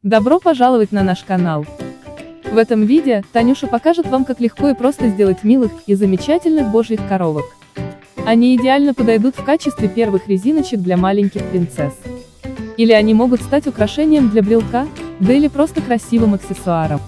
Добро пожаловать на наш канал! В этом видео Танюша покажет вам, как легко и просто сделать милых и замечательных божьих коровок. Они идеально подойдут в качестве первых резиночек для маленьких принцесс. Или они могут стать украшением для брелка, да или просто красивым аксессуаром.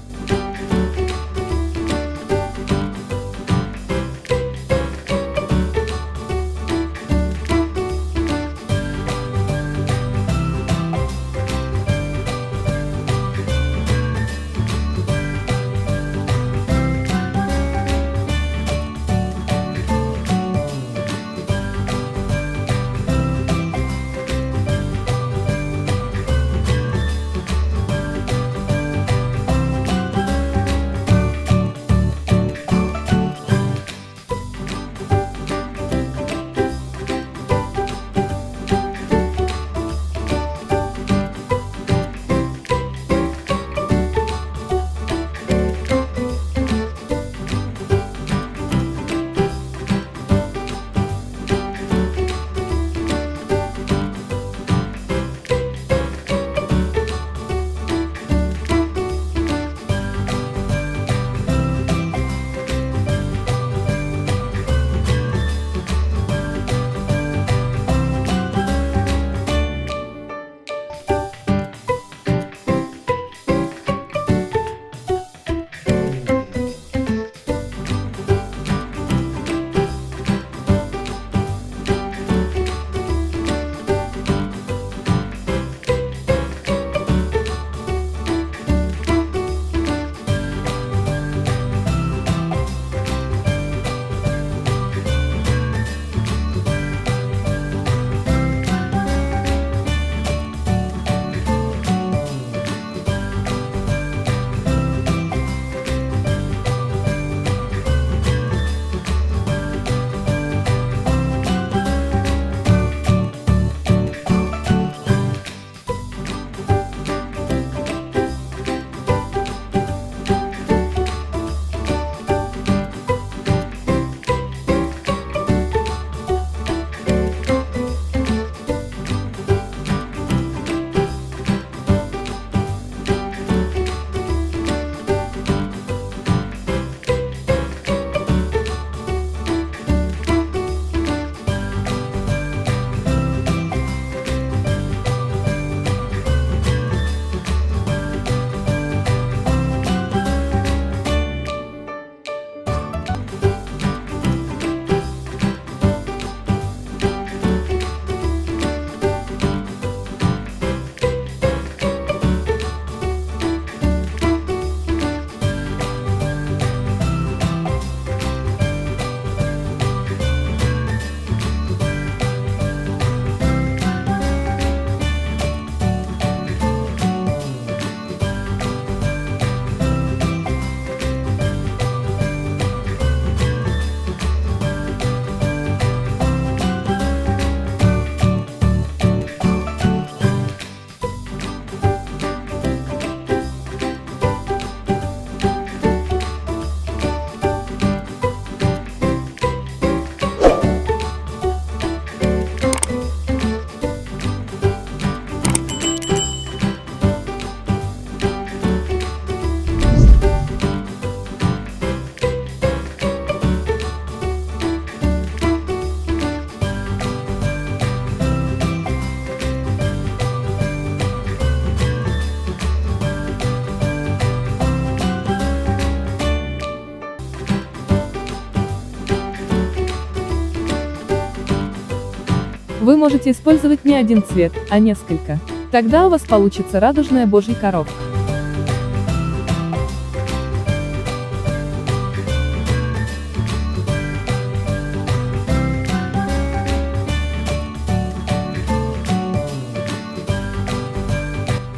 Вы можете использовать не один цвет, а несколько. Тогда у вас получится радужная божья коровка.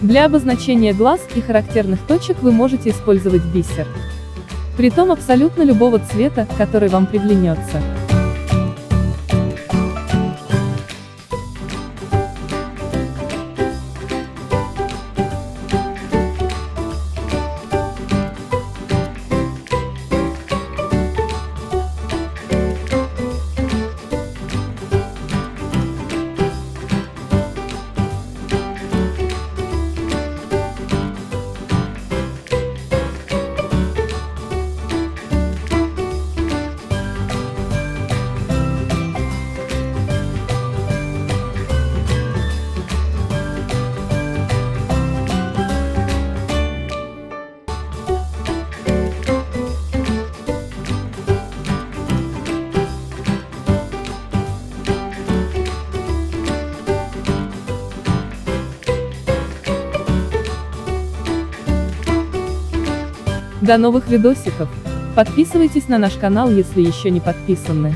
Для обозначения глаз и характерных точек вы можете использовать бисер. Притом абсолютно любого цвета, который вам приглянется. До новых видосиков! Подписывайтесь на наш канал, если еще не подписаны.